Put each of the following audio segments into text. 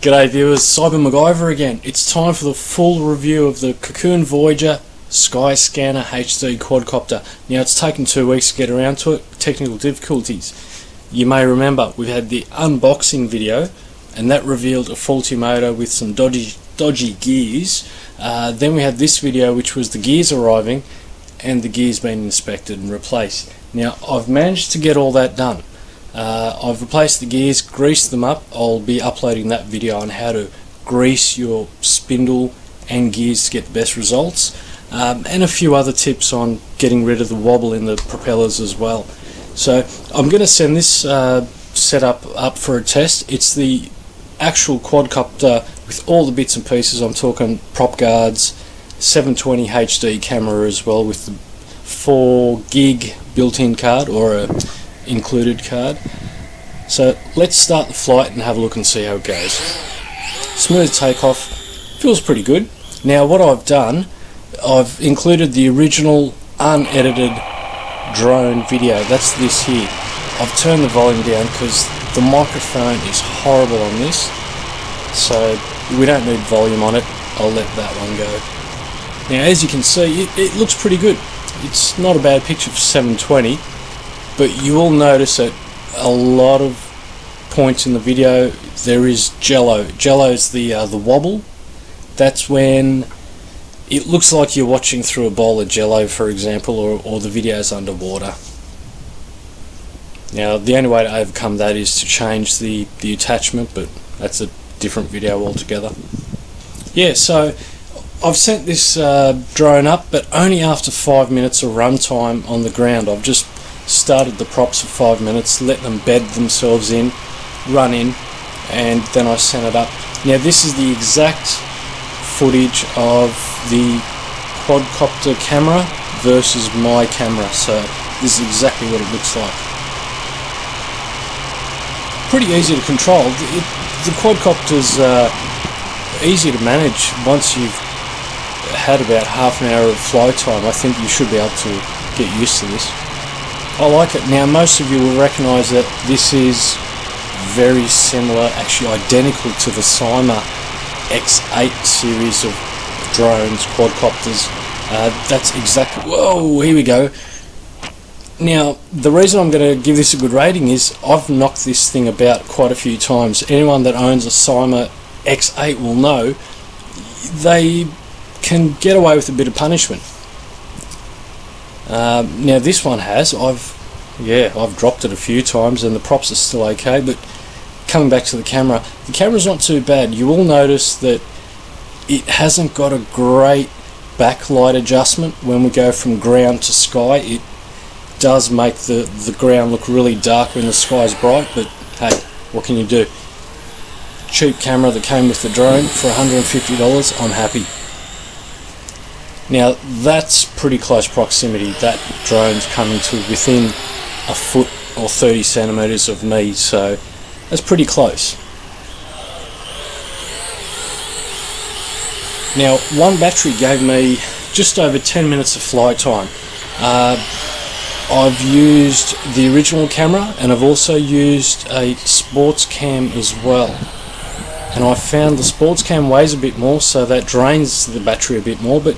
G'day viewers, Cyber MacGyver again. It's time for the full review of the Cocoon Voyager Skyscanner HD Quadcopter. Now it's taken 2 weeks to get around to it, technical difficulties. You may remember we had the unboxing video and that revealed a faulty motor with some dodgy gears. Then we had this video which was the gears arriving and the gears being inspected and replaced. Now I've managed to get all that done. I've replaced the gears, greased them up. I'll be uploading that video on how to grease your spindle and gears to get the best results, and a few other tips on getting rid of the wobble in the propellers as well. So I'm going to send this setup up for a test. It's the actual quadcopter with all the bits and pieces. I'm talking prop guards, 720 HD camera as well with the 4 gig built-in card or a included card. So let's start the flight and have a look and see how it goes. Smooth takeoff, feels pretty good. Now what I've done, I've included the original unedited drone video. That's this here. I've turned the volume down because the microphone is horrible on this, so we don't need volume on it. I'll let that one go. Now as you can see, it looks pretty good. It's not a bad picture for 720. But you will notice at a lot of points in the video there is jello. Jello is the wobble. That's when it looks like you're watching through a bowl of jello, for example, or the video's underwater. Now the only way to overcome that is to change the attachment, but that's a different video altogether. Yeah, so I've sent this drone up, but only after 5 minutes of runtime on the ground. I've just started the props for 5 minutes, let them bed themselves in, run in, and then I sent it up. Now this is the exact footage of the quadcopter camera versus my camera, so this is exactly what it looks like. Pretty easy to control. The quadcopter's easy to manage. Once you've had about half an hour of fly time, I think you should be able to get used to this. I like it. Now most of you will recognise that this is very similar, actually identical to the Syma X8 series of drones, quadcopters. That's exactly... Whoa, here we go. Now the reason I'm going to give this a good rating is I've knocked this thing about quite a few times. Anyone that owns a Syma X8 will know they can get away with a bit of punishment. Now this one has, I've dropped it a few times and the props are still okay, but coming back to the camera's not too bad. You will notice that it hasn't got a great backlight adjustment. When we go from ground to sky, it does make the ground look really dark when the sky's bright, but hey, what can you do? Cheap camera that came with the drone for $150, I'm happy. Now that's pretty close proximity. That drone's coming to within a foot or 30 centimeters of me, so that's pretty close. Now one battery gave me just over 10 minutes of flight time. I've used the original camera and I've also used a sports cam as well, and I found the sports cam weighs a bit more, so that drains the battery a bit more, but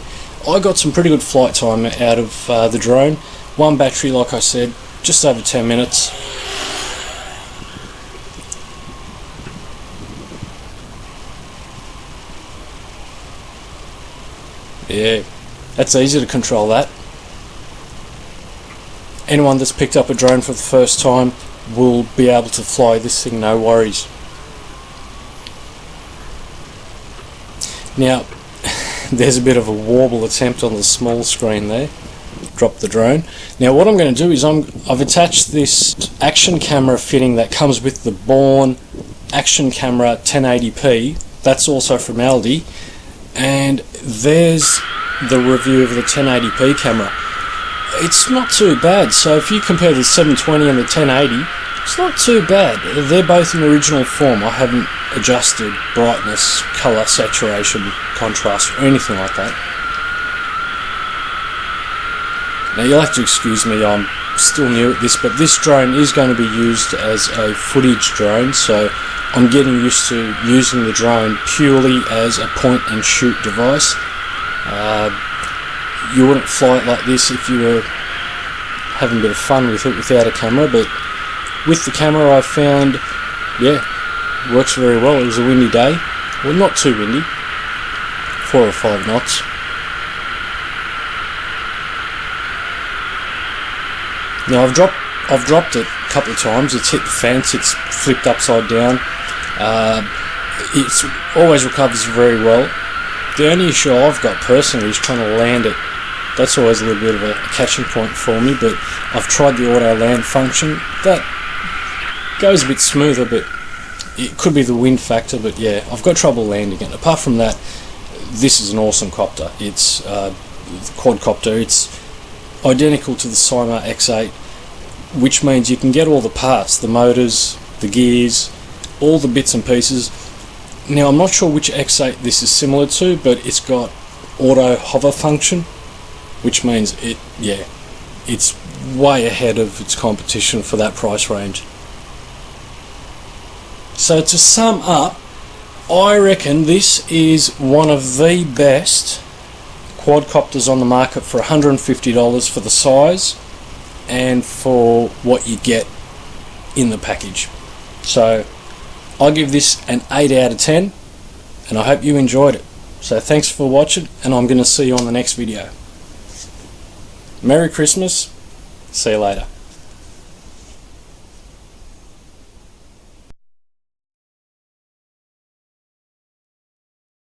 I got some pretty good flight time out of the drone. One battery, like I said, just over 10 minutes. Yeah, that's easy to control that. Anyone that's picked up a drone for the first time will be able to fly this thing, no worries. Now there's a bit of a warble attempt on the small screen there. Drop the drone. Now what I'm going to do is I've attached this action camera fitting that comes with the Bourne action camera 1080p. That's also from Aldi, and there's the review of the 1080p camera. It's not too bad. So if you compare the 720 and the 1080, it's not too bad. They're both in original form. I haven't adjusted brightness, colour, saturation, contrast, or anything like that. Now you'll have to excuse me, I'm still new at this, but this drone is going to be used as a footage drone, so I'm getting used to using the drone purely as a point and shoot device. You wouldn't fly it like this if you were having a bit of fun with it without a camera, but with the camera I found, yeah, works very well. It was a windy day, well, not too windy, 4 or 5 knots. Now I've dropped it a couple of times. It's hit the fence, it's flipped upside down. It always recovers very well. The only issue I've got personally is trying to land it. That's always a little bit of a catching point for me, but I've tried the auto land function. That goes a bit smoother, but it could be the wind factor, but yeah, I've got trouble landing it. Apart from that, this is an awesome copter. It's Quadcopter. It's identical to the Syma X8, which means you can get all the parts, the motors, the gears, all the bits and pieces. Now I'm not sure which X8 this is similar to, but it's got auto hover function, which means it's way ahead of its competition for that price range. So to sum up, I reckon this is one of the best quadcopters on the market for $150 for the size and for what you get in the package. So I'll give this an 8 out of 10, and I hope you enjoyed it. So thanks for watching, and I'm going to see you on the next video. Merry Christmas, see you later.